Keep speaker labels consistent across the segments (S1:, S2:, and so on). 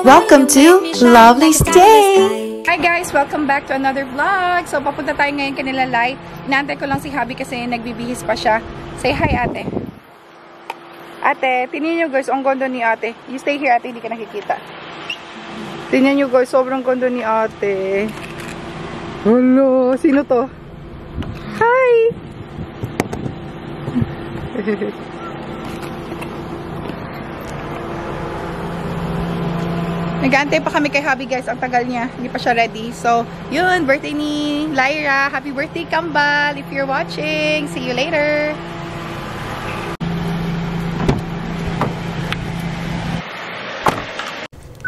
S1: Welcome to Lovely Stay!
S2: Hi guys! Welcome back to another vlog. So, papunta tayo ngayon kanila Light. Inaantay ko lang si Habi kasi nagbibihis pa siya. Say hi, ate. Ate, tingnan nyo guys, ang gondo ni ate. You stay here, ate, hindi ka nakikita. Tingnan nyo guys, sobrang gondo ni ate. Hello! Sino to? Hi! Nag-aantay pa kami kay Habi guys, ang tagal niya, hindi pa siya ready. So, yun, birthday ni Lyra. Happy birthday, Kambal, if you're watching. See you later.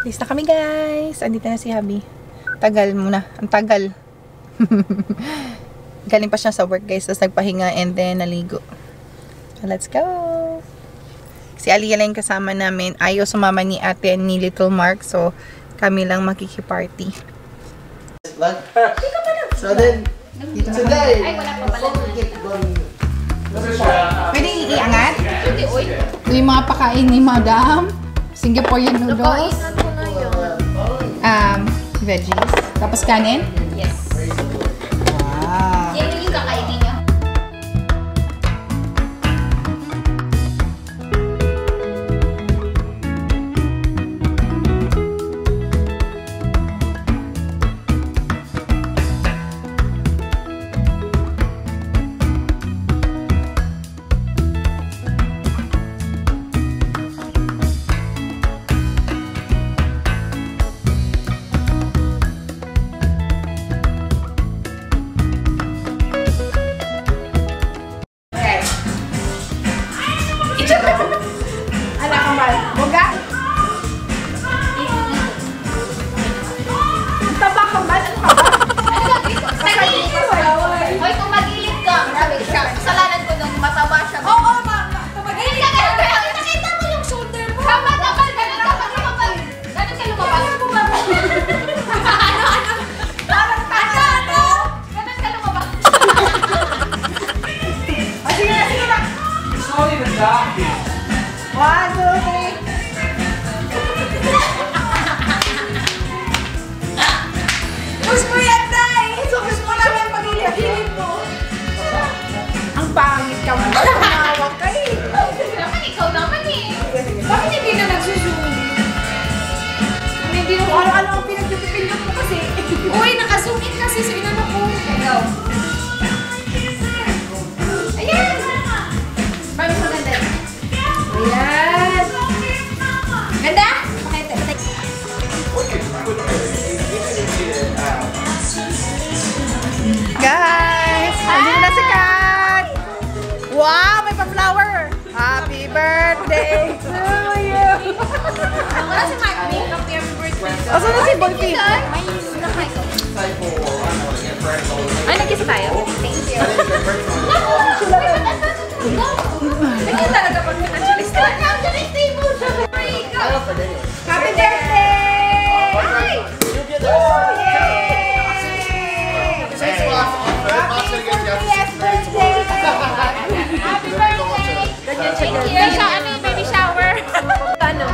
S2: Please na kami guys. Andito na si Habi. Tagal muna, ang tagal. Galing pa siya sa work guys, tapos nagpahinga and then naligo. So, let's go. Si Aliyah lang kasama namin. Ayaw sumama ni ate ni Little Mark. So, kami lang makikiparty.
S3: So then, today,
S4: ay, wala pa pala.
S2: Pwede iangat? Yung mga pakain ni Madam. Singaporean noodles. Veggies. Tapos kanin?
S4: Yes.
S2: Wow.
S4: Yan yung kakainin niya.
S2: Anak Kambal, boga? Taba Kambal, ano ka ba?
S4: Hoy, kung mag-ilit ka, kasalanan ko nung mataba siya.
S2: Oo,
S4: Tumagilid ka na. Nakita mo yung shoulder mo. Kapag, ganun ka lumabas. Ganun ka lumabas. Parang ano? Ganun ka lumabas.
S2: Sige na.
S3: it's not even dark here.
S2: 1, 2, 3. Push mo yan, Day! Push mo lang yung pag-ilip mo. Ang pangit ka mo. Tumawag ka eh.
S4: Naman, ikaw naman eh.
S2: Bakit hindi na nagsusunod? Hindi mo ano-ano ang pinagpipindot mo kasi.
S4: Uy, naka-zoom in kasi sa inano ko. Ikaw. Ayan! Paano maganda?
S2: Ayan.
S4: Ganda?
S2: Guys, andito na si Kat. Wow, may pa-flower. Happy birthday to you.
S4: Wala si Mike. Happy birthday.
S2: Asan na si Bonfi?
S4: Ay, nag-kiss tayo? Thank you. Ganyan talaga pag financialist ka.
S2: Happy birthday!
S4: Ay!
S2: Yes, birthday!
S4: Happy birthday! Thank you. Ano yung baby shower?
S5: Ano?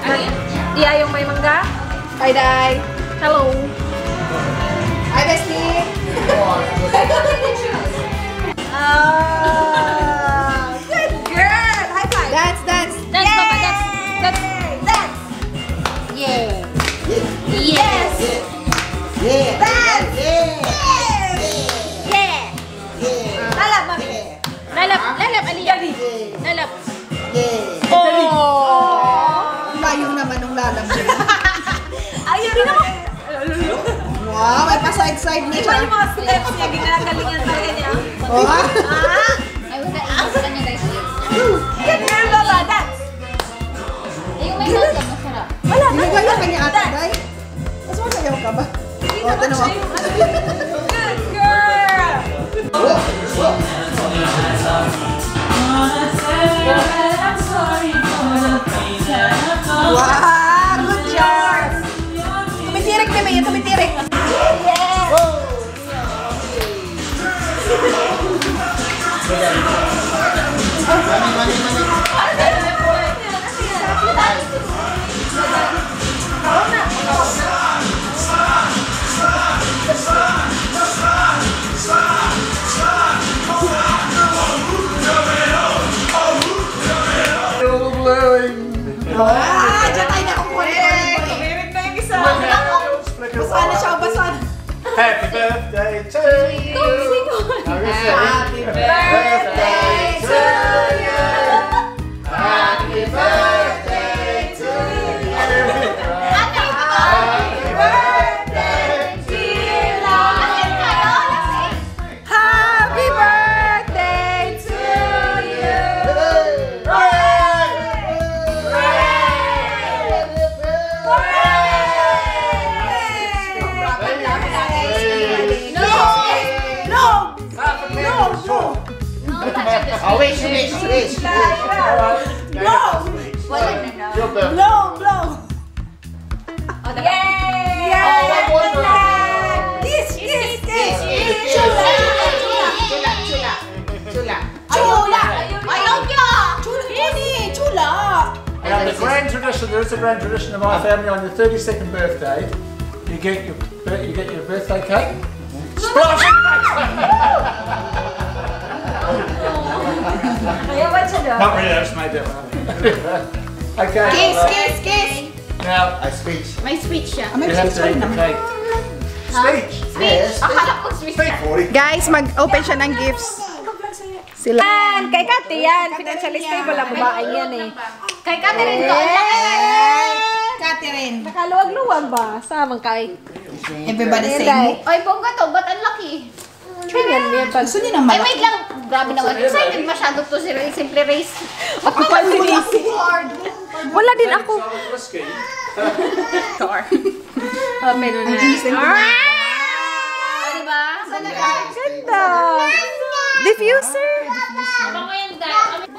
S4: Ano yun?
S5: Iya, yung may mangga?
S2: Bye-bye.
S5: Hello.
S2: Hi, bestie. Good girl. High five. Dance.
S4: Dance, Papa, dance.
S2: Dance.
S4: Yeah. Yes.
S2: Dance.
S4: Yeah.
S2: Lalap, mami.
S4: Lalap, Aliyah. Lalap.
S2: Oh. Layo naman nung lalap.
S5: Ayun rin naman.
S2: Wow, may pa-side-side niya.
S5: Iba yung mga steps niya, ginagalingan talaga niya.
S2: Oh, ha?
S4: Ay, wala. Asa kanya guys.
S5: Good girl, Lola, dance.
S4: Ay, yung may nasa, masarap.
S5: Wala,
S2: Hindi ba yung kanya ata, day? Mas masayaw ka ba?
S5: Hindi
S2: Oh,
S5: naman
S2: tanong
S5: siya
S2: mo.
S5: yung ano. Good girl.
S2: Wow, good job! Tumitirik na Maya, tumitirik. Yes!
S3: Money. gluing.
S6: Ah, dyan tayo nakukuha ni Olive Boy.
S5: Tumirik na yung isa.
S6: Basa na siya, basa na.
S3: Happy birthday to you. Happy birthday to you. Happy birthday to you. Happy birthday, dear love.
S2: Happy birthday to you!
S3: Oh, wish. Your birthday.
S6: Blow, blow.
S5: Yay!
S6: Kiss, kiss, kiss.
S3: Chula.
S6: Chula. Ayaw niya. Chula, Connie. Chula.
S3: Now, the grand tradition, there is a grand tradition of my family on your 32nd birthday. You get your birthday cake. Splash it!
S5: Ayawan siya daw.
S3: Not really, I just made that one. Okay.
S6: Kiss, kiss, kiss.
S3: Now,
S4: May speech siya.
S3: you have to eat the cake. Speech.
S4: Speech. Akala ko speech siya.
S2: Guys, mag-open siya ng gifts. Sila.
S5: Yan, kay Kati yan. Financially stable ang babae yan eh.
S4: Kay Catherine to.
S6: Catherine.
S5: Nakaluwag-luwag ba? Samang kay.
S6: Everybody say.
S4: Oy, bongga to. Ba't ang laki?
S5: Yan, yan pa.
S6: Gusto niyo ng
S4: Ay,
S6: malaki.
S4: wait lang. Grabe naman. Excited masyado to si Simple Race.
S5: Kapal si Lizzy. Wala din ako.
S3: Whiskey.
S5: Meron na.
S4: Diba?
S5: Ganda. Diffuser.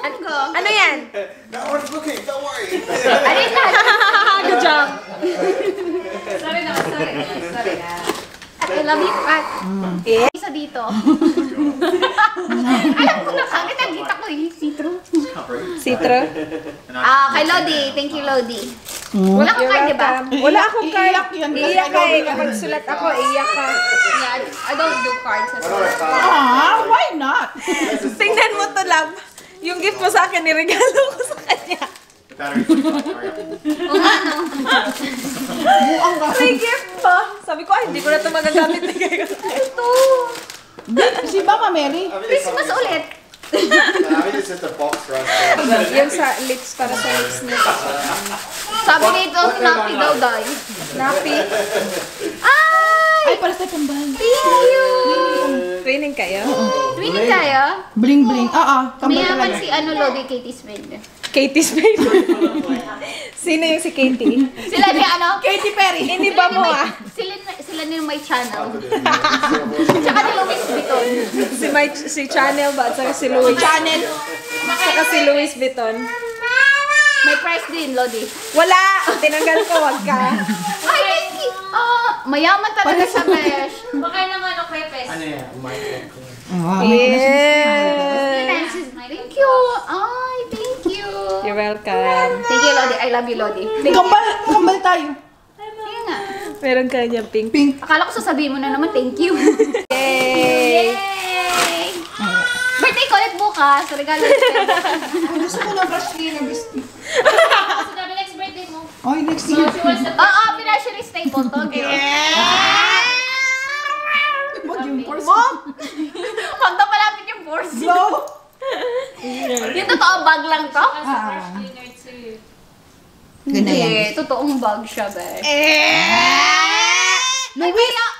S4: Ano ko?
S5: Ano yan?
S3: No one's looking, don't worry.
S4: Ano yun lahat?
S5: Good job.
S4: Sorry na. I love you, Pat. Isa dito. Alam ko na kagad ang kita ko eh. Citro.
S5: Citro.
S4: Kay Lodi. Thank you, Lodi. Wala kang card, di ba?
S5: Wala akong card.
S6: Iiyak yan.
S5: Iiyak ka eh. Kapag sulat ako, iiyak ka.
S4: Yeah, I don't do cards as well.
S6: Ah, why not?
S5: Tingnan mo to, love. Yung gift mo sa akin, niregalo ko sa kanya.
S4: O nga, no?
S5: May gift pa. Sabi ko, ay, hindi ko na ito magagamit.
S4: Ito.
S6: Si Mama Mary.
S4: Christmas ulit.
S3: I mean, it's just a box for us.
S5: Yung sa lips, para sa lips niya.
S4: Sabi nito, snappy daw, guys.
S5: Nappy.
S6: Ay, para sa kambal.
S4: Thank you.
S5: Training kayo?
S4: Twinning tayo.
S6: Bling bling. Kambal
S4: Mayaman
S6: talaga.
S4: si Lodi, Katie Spade.
S5: Katie Spade. Sino yung si Katie?
S4: Sila ni
S6: Katy Perry.
S5: Hindi ba mo ah?
S4: Sila ni may channel. Tsaka ni Louis Vuitton.
S5: Si Chanel ba? At saka si Louis.
S6: Channel.
S5: Saka si Louis Vuitton.
S4: May price din, Lodi.
S5: Wala! Tinanggal ko, wag ka.
S4: Ay, thank you. Mayaman talaga siya, Besh.
S5: Baka naman ako crepes.
S3: Ano yan?
S5: Yes!
S4: Thank you. Ay, thank you.
S5: You're welcome.
S4: Thank you, Lodi. I love you, Lodi.
S6: Kambal tayo.
S4: Ayun nga.
S5: Meron ka niya pink.
S6: Pink.
S4: Akala ko sasabihin mo na naman, thank you.
S5: Yay!
S4: Yay! Birthday ko ulit bukas. Regalo ulit.
S6: Gusto ko ng fresh cleaner biscuit.
S4: Sabi next birthday mo.
S6: Ay, next year.
S4: Oo, financially stable to.
S6: Wag yung force.
S4: Huwag na palapit yung force.
S6: Blow.
S4: Yung totoong bag lang to?
S6: Ganda yan.
S4: Hindi, totoong bag siya, be.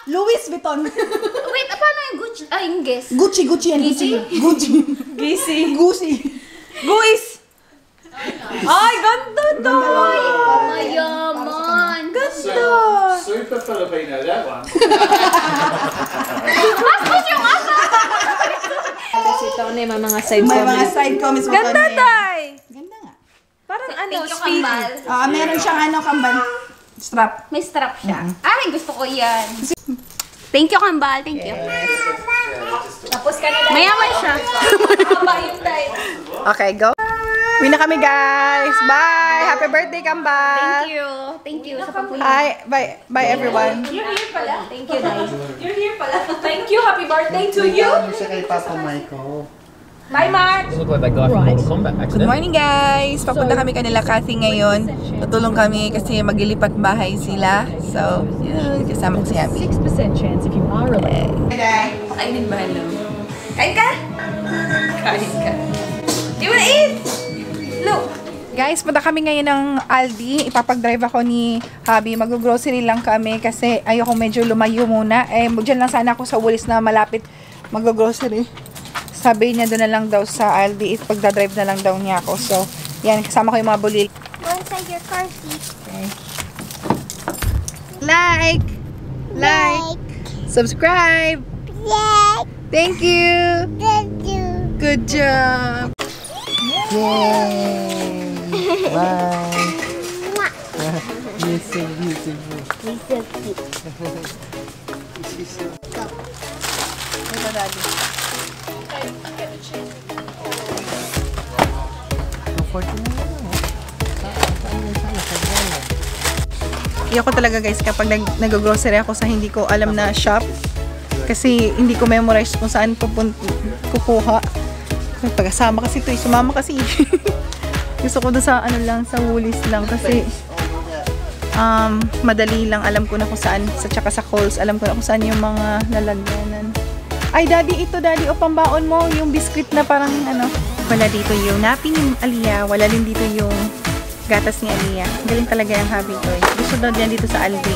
S6: Louis Vuitton.
S4: Wait, paano yung Gucci? Yung guess?
S6: Gucci yan.
S4: Gucci?
S6: Gucci.
S5: Gisi.
S6: Gucci.
S5: Guis! Ay, ganda to!
S4: Mayaman.
S5: Ganda!
S3: Super Filipino, that one.
S4: Bastos yung asa!
S5: Kasi ito na yung mga side
S6: May mga
S5: comments.
S6: side comments.
S5: Ganda, Tay!
S6: Ganda nga.
S5: Parang ano,
S4: Thank you,
S5: speedy.
S4: Kambal.
S6: Meron siyang kambal. Strap.
S4: May strap siya. Ay, gusto ko yan. Thank you, Kambal. Thank you.
S5: Tapos ka na lang.
S4: Mayaman siya.
S5: Mabayong tayo.
S2: Okay, go. Uwi na kami, guys. Bye! Happy birthday, Kambal!
S4: Thank you. Thank you sa pagpunta.
S2: Hi! Bye, everyone.
S5: You're here pala. Thank you, Day. You're here pala. Thank you. Happy birthday to you.
S3: Ano siya kay Papa Michael?
S5: Bye, Mark!
S7: They look like that guy from Mortal Kombat
S2: Good
S7: accident.
S2: morning guys! Papunta kami kanila Kathy ngayon. Tutulong kami kasi maglilipat bahay sila. So, yun, kasama ko si Abby.
S1: 6% chance if you are related.
S5: Kainin ba, hello? Kain ka? Kain ka. You wanna eat? Look!
S2: Guys, punta kami ngayon ng Aldi. Ipapag-drive ako ni Habi. Mag-grocery lang kami kasi ayoko medyo lumayo muna. Diyan lang sana ako sa Woolies na malapit mag-grocery. Sabi niya doon na lang daw sa Aldi. Ipag-drive na lang daw niya ako. So, yan. Kasama ko yung mga bulil.
S4: Go inside your car seat.
S2: Okay. Like! Subscribe!
S4: Yay!
S2: Thank you!
S4: Thank you.
S2: Good job! Yay! Bye! You're so beautiful.
S4: He's so cute.
S2: Ito, Daddy. Iyak ko talaga guys kapag nag-grocery ako sa hindi ko alam na shop. Kasi hindi ko memorize kung saan kukuha. Pagkasama kasi ito, sumama kasi. Gusto ko doon sa ano lang, sa Woolies lang kasi madali lang, alam ko na kung saan, tsaka sa Coles, alam ko na kung saan yung mga lalagyanan. Ay, Daddy, ito Daddy, o pambaon mo, yung biscuit na parang ano. Wala dito yung nappy ni Aliyah, wala din dito yung gatas ni Aliyah. Galing talaga yung hubby ko. Gusto daw yan dito sa Aldi.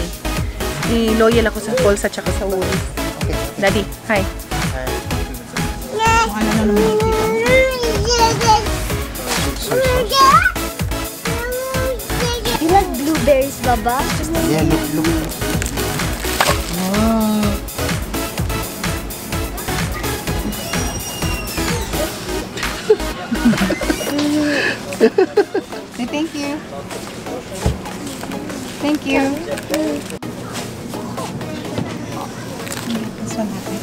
S2: Loyal ako sa Coles at tsaka sa Woolies. Daddy, hi. Kung ano na naman dito.
S4: You like blueberries, Baba?
S8: Yeah, look.
S2: Wow. Say thank you. Thank you. This one happy.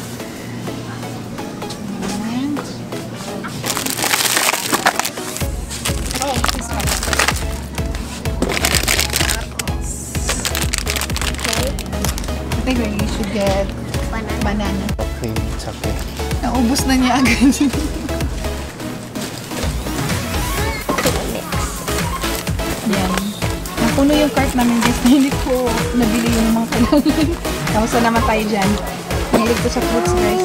S2: And this one. I think we should get banana.
S8: Okay, it's okay.
S2: Naubos na niya agad. Yan. Napuno yung cart namin guys. Hindi ko nabili yung mga kailangan. Tapos na naman tayo dyan. Mahilig ko sa fruits guys.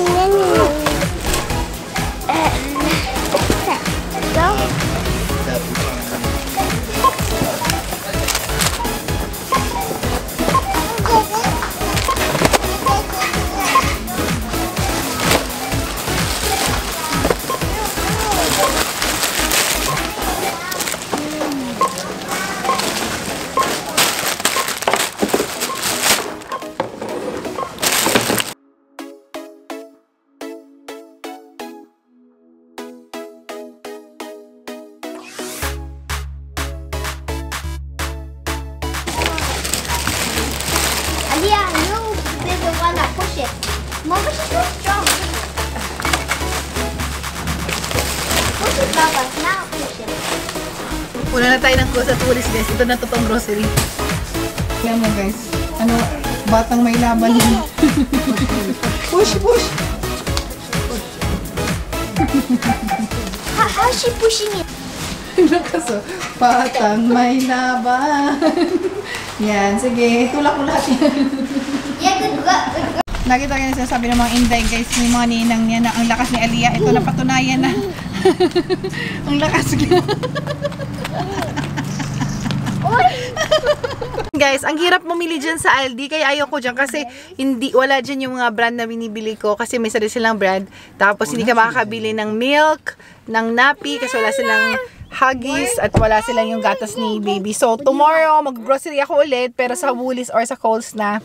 S4: Aliyah, you be the one that push it. Mama, she's so strong. Push it, Baba. Now push it.
S2: Una na tayo ng close at Woolies guys. Ito na totoong grocery. Alam mo guys. Ano, batang may laban yun. Push!
S4: How's she pushing it?
S2: Lakas oh. Batang may laban. Yan, sige. Tulak mo lahat yan.
S4: Yeah, good.
S2: Lagi talaga yung sinasabi ng mga Inday guys, yung mga ninang niya na ang lakas ni Aliyah. Ito napatunayan na. Ang lakas niya. Guys, ang hirap bumili dyan sa Aldi, kaya ayoko dyan kasi wala dyan yung mga brand na binibili ko kasi may sarili silang brand. Tapos hindi ka makakabili ng milk, ng nappy kasi wala silang Huggies at wala silang yung gatas ni baby. So, tomorrow, mag-grocery ako ulit pero sa Woolies or sa Coles na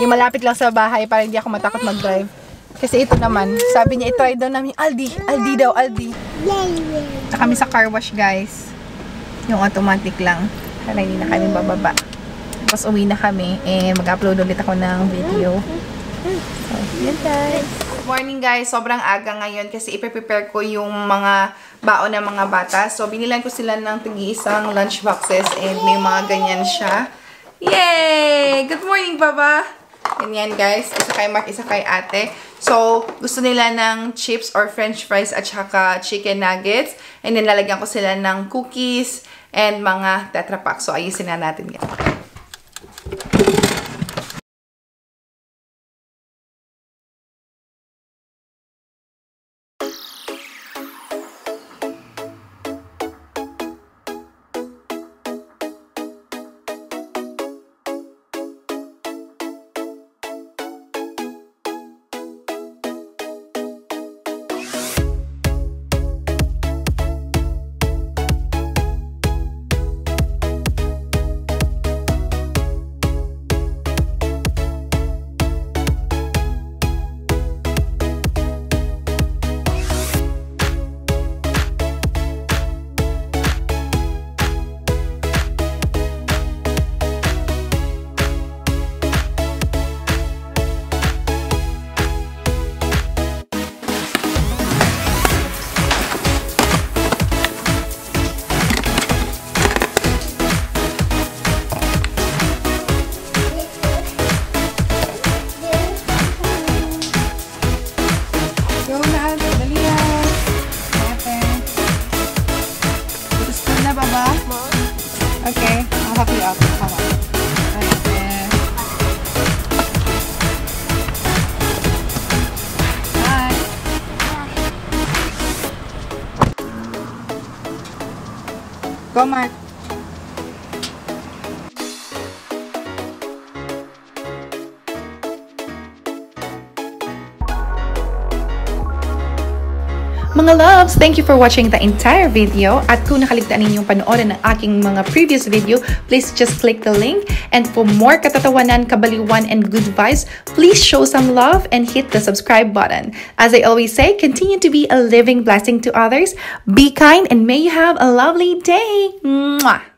S2: yung malapit lang sa bahay para hindi ako matakot mag-drive. Kasi ito naman, sabi niya, i-try daw namin Aldi daw. At kami sa car wash, guys. Yung automatic lang. Kaya hindi na kami bababa. Tapos uwi na kami and mag-upload ulit ako ng video. So, yun guys. Good morning guys. Sobrang aga ngayon kasi ipe-prepare ko yung mga baon ng mga bata. So, binilan ko sila ng tig-isang lunch boxes and may mga ganyan siya. Yay! Good morning, Baba! Ganyan guys. Isa kay Mark, isa kay ate. So, gusto nila ng chips or french fries at saka chicken nuggets. And then, lalagyan ko sila ng cookies and mga Tetra Pak. So, ayusin na natin yan. Okay, I'll help you out. Come on. Right there. Bye. Go, Mark.
S1: Mga loves, thank you for watching the entire video. At kung nakaligtaan ninyong panoorin ng aking mga previous video, please just click the link. And for more katatawanan, kabaliwan, and good vibes, please show some love and hit the subscribe button. As I always say, continue to be a living blessing to others. Be kind and may you have a lovely day. Mwah!